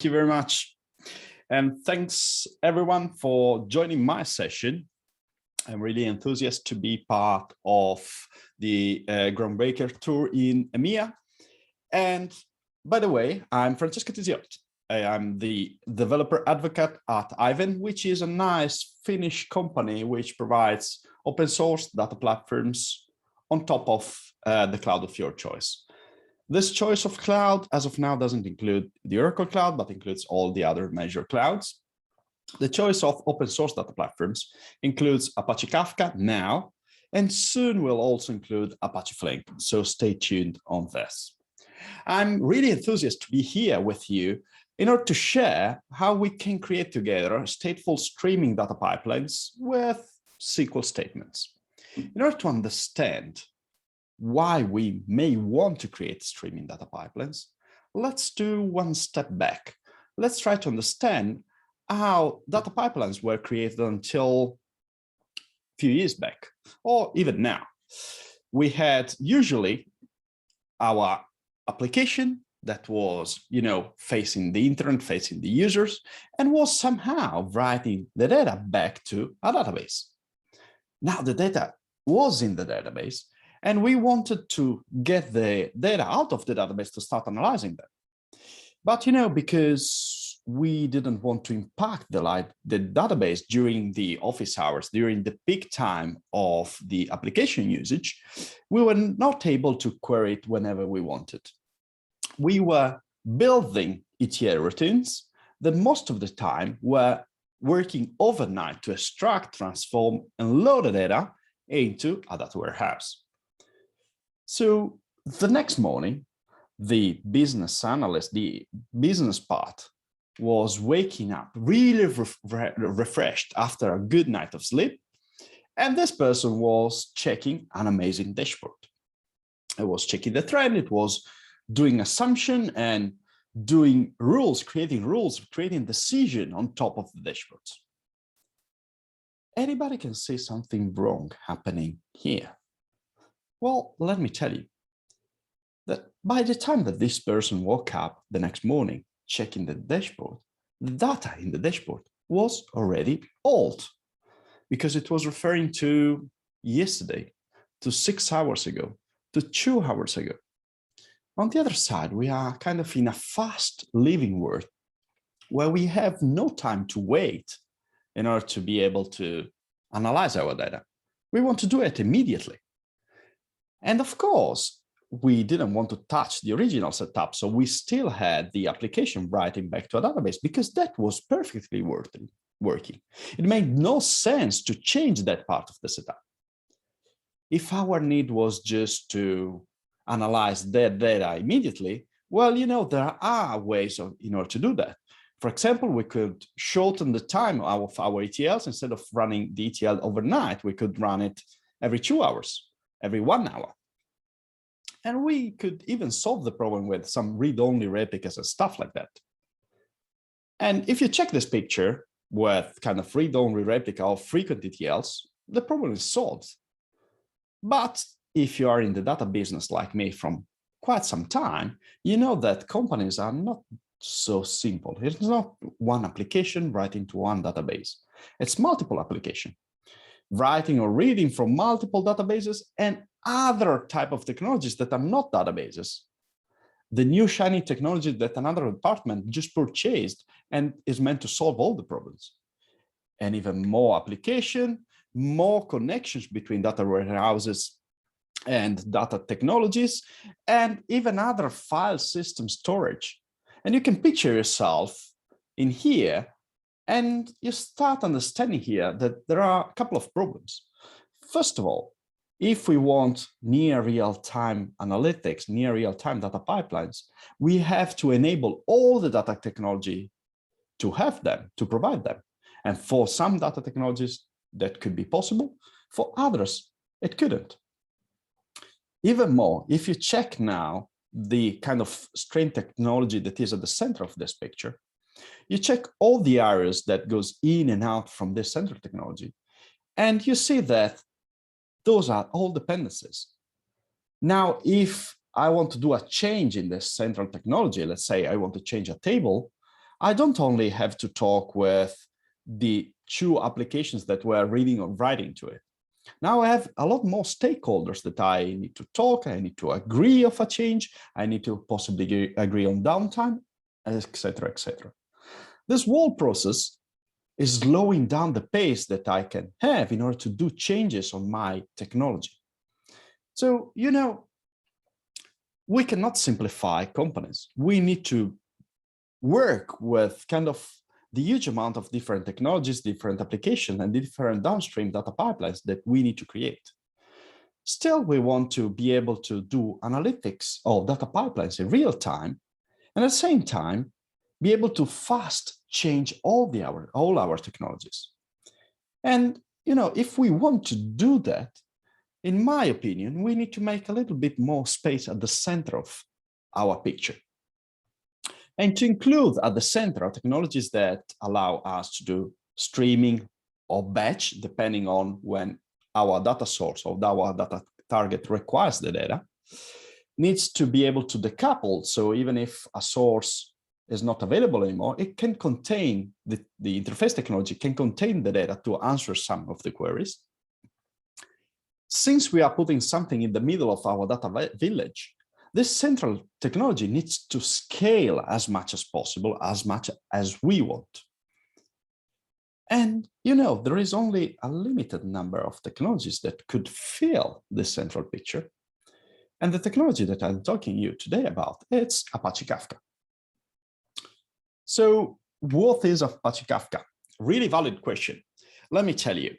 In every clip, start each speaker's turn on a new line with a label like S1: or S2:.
S1: you very much. And thanks everyone for joining my session. I'm really enthusiastic to be part of the Groundbreaker tour in EMEA. And by the way, I'm Francesco Tisiot. I'm the developer advocate at Ivan, which is a nice Finnish company which provides open source data platforms on top of the cloud of your choice. This choice of cloud, as of now, doesn't include the Oracle Cloud, but includes all the other major clouds. The choice of open source data platforms includes Apache Kafka now, and soon will also include Apache Flink. So stay tuned on this. I'm really enthusiastic to be here with you in order to share how we can create together stateful streaming data pipelines with SQL statements. In order to understand why we may want to create streaming data pipelines, let's do one step back. Let's try to understand how data pipelines were created until a few years back, or even now. We had usually our application that was, facing the internet, facing the users, and was somehow writing the data back to a database. Now the data was in the database, and we wanted to get the data out of the database to start analyzing them. But, because we didn't want to impact the database during the office hours, during the peak time of the application usage, we were not able to query it whenever we wanted. We were building ETL routines that most of the time were working overnight to extract, transform, and load the data into a data warehouse. So the next morning, the business analyst, the business part, was waking up really refreshed after a good night of sleep. And this person was checking an amazing dashboard. It was checking the trend, it was doing assumption and doing rules, creating decision on top of the dashboards. Anybody can see something wrong happening here. Well, let me tell you that by the time that this person woke up the next morning, checking the dashboard, the data in the dashboard was already old because it was referring to yesterday, to 6 hours ago, to 2 hours ago. On the other side, we are kind of in a fast living world where we have no time to wait in order to be able to analyze our data. We want to do it immediately. And of course, we didn't want to touch the original setup, so we still had the application writing back to a database because that was perfectly working. It made no sense to change that part of the setup. If our need was just to analyze that data immediately, well, there are ways in order to do that. For example, we could shorten the time of our ETLs. Instead of running the ETL overnight, we could run it every 2 hours, every 1 hour. And we could even solve the problem with some read-only replicas and stuff like that. And if you check this picture with kind of read-only replica of frequent ETLs, the problem is solved. But if you are in the data business like me from quite some time, you know that companies are not so simple. It's not one application writing to one database. It's multiple applications, writing or reading from multiple databases and other type of technologies that are not databases. The new shiny technology that another department just purchased and is meant to solve all the problems. And even more application, more connections between data warehouses and data technologies, and even other file system storage. And you can picture yourself in here, and you start understanding here that there are a couple of problems. First of all, if we want near real-time analytics, near real-time data pipelines, we have to enable all the data technology to have them, to provide them. And for some data technologies, that could be possible. For others, it couldn't. Even more, if you check now the kind of stream technology that is at the center of this picture, you check all the areas that goes in and out from this central technology, and you see that those are all dependencies. Now, if I want to do a change in this central technology, let's say I want to change a table, I don't only have to talk with the two applications that were reading or writing to it. Now I have a lot more stakeholders that I need to talk, I need to agree of a change, I need to possibly agree on downtime, etc., etc. This whole process is slowing down the pace that I can have in order to do changes on my technology. So, you know, we cannot simplify companies. We need to work with kind of the huge amount of different technologies, different applications, and different downstream data pipelines that we need to create. Still, we want to be able to do analytics of data pipelines in real time, and at the same time, be able to fast change all our technologies. And, you know, if we want to do that, in my opinion, we need to make a little bit more space at the center of our picture. And to include at the center technologies that allow us to do streaming or batch, depending on when our data source or our data target requires the data, needs to be able to decouple. So even if a source is not available anymore, it can contain, the interface technology can contain the data to answer some of the queries. Since we are putting something in the middle of our data village, this central technology needs to scale as much as possible, as much as we want. And, you know, there is only a limited number of technologies that could fill this central picture. And the technology that I'm talking to you today about, it's Apache Kafka. So what is Apache Kafka? Really valid question. Let me tell you,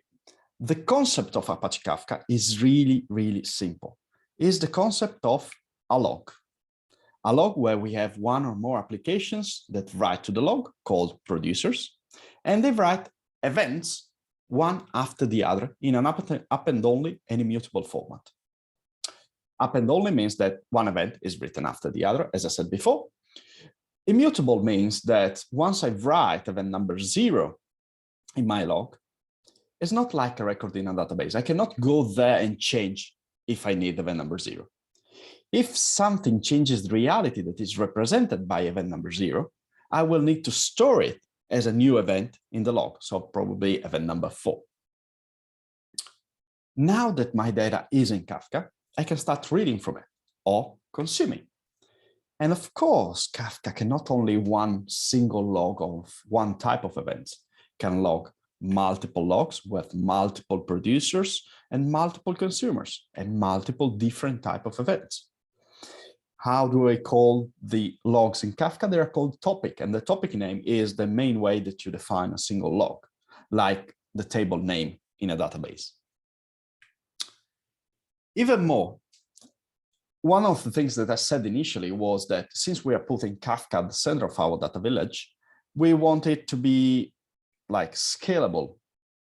S1: the concept of Apache Kafka is really, really simple. It's the concept of a log where we have one or more applications that write to the log called producers, and they write events one after the other in an append-only and immutable format. Append-only means that one event is written after the other, as I said before. Immutable means that once I write event number 0 in my log, it's not like a record in a database. I cannot go there and change if I need event number 0. If something changes the reality that is represented by event number 0, I will need to store it as a new event in the log, so probably event number 4. Now that my data is in Kafka, I can start reading from it or consuming. And of course, Kafka cannot only one single log of one type of events, it can log multiple logs with multiple producers and multiple consumers and multiple different type of events. How do I call the logs in Kafka? They are called topic, and the topic name is the main way that you define a single log, like the table name in a database. Even more, one of the things that I said initially was that since we are putting Kafka at the center of our data village, we want it to be like scalable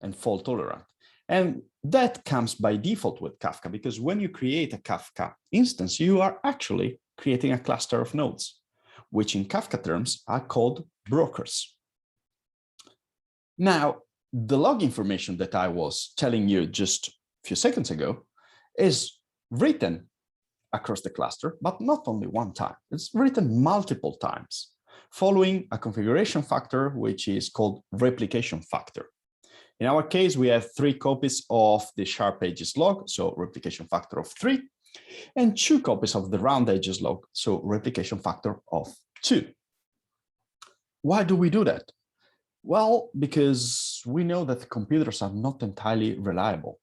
S1: and fault tolerant. And that comes by default with Kafka, because when you create a Kafka instance, you are actually creating a cluster of nodes, which in Kafka terms are called brokers. Now, the log information that I was telling you just a few seconds ago is written across the cluster, but not only one time. It's written multiple times, following a configuration factor, which is called replication factor. In our case, we have 3 copies of the sharp edges log, so replication factor of 3, and 2 copies of the round edges log, so replication factor of 2. Why do we do that? Well, because we know that computers are not entirely reliable.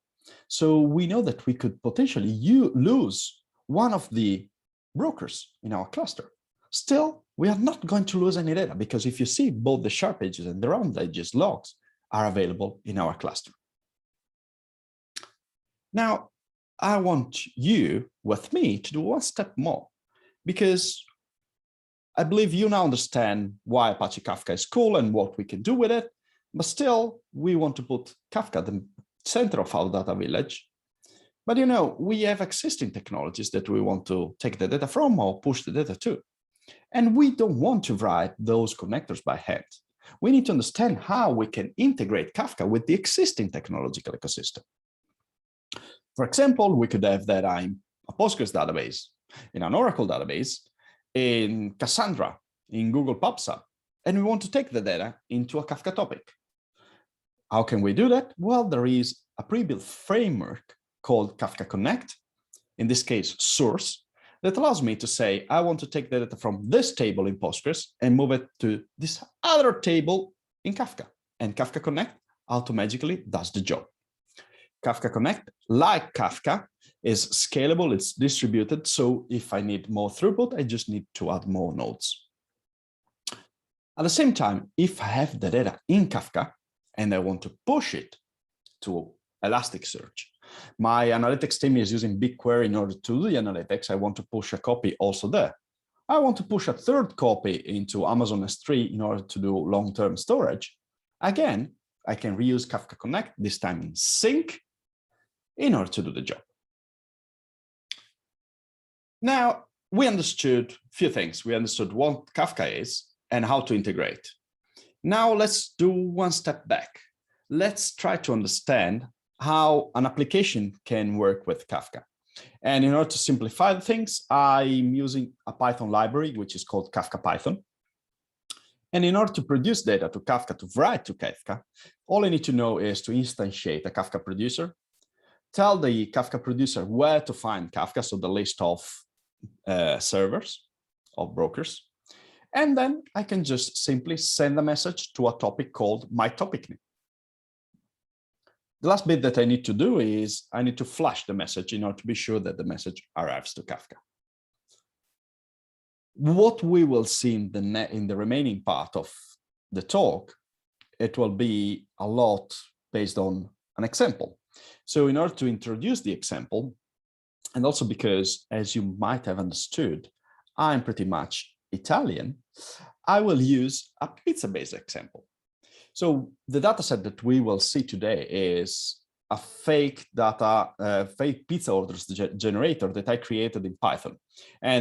S1: So we know that we could potentially lose one of the brokers in our cluster. Still, we are not going to lose any data, because if you see, both the sharp edges and the round edges logs are available in our cluster. Now, I want you with me to do one step more, because I believe you now understand why Apache Kafka is cool and what we can do with it, but still we want to put Kafka at the center of our data village. But you know, we have existing technologies that we want to take the data from or push the data to. And we don't want to write those connectors by hand. We need to understand how we can integrate Kafka with the existing technological ecosystem. For example, we could have data in a Postgres database, in an Oracle database, in Cassandra, in Google PubSub, and we want to take the data into a Kafka topic. How can we do that? Well, there is a pre-built framework called Kafka Connect, in this case, source, that allows me to say, I want to take the data from this table in Postgres and move it to this other table in Kafka. And Kafka Connect automatically does the job. Kafka Connect, like Kafka, is scalable, it's distributed. So if I need more throughput, I just need to add more nodes. At the same time, if I have the data in Kafka and I want to push it to Elasticsearch, my analytics team is using BigQuery in order to do the analytics. I want to push a copy also there. I want to push a third copy into Amazon S3 in order to do long-term storage. Again, I can reuse Kafka Connect, this time in sync, in order to do the job. Now, we understood a few things. We understood what Kafka is and how to integrate. Now let's do one step back. Let's try to understand how an application can work with Kafka. And in order to simplify things, I'm using a Python library, which is called Kafka Python. And in order to produce data to Kafka, to write to Kafka, all I need to know is to instantiate a Kafka producer, tell the Kafka producer where to find Kafka, so the list of servers, of brokers, and then I can just simply send a message to a topic called my topic name. The last bit that I need to do is I need to flash the message in order to be sure that the message arrives to Kafka. What we will see in the remaining part of the talk, it will be a lot based on an example. So in order to introduce the example, and also because, as you might have understood, I'm pretty much Italian, I will use a pizza-based example. So the dataset that we will see today is a fake pizza orders generator that I created in Python. And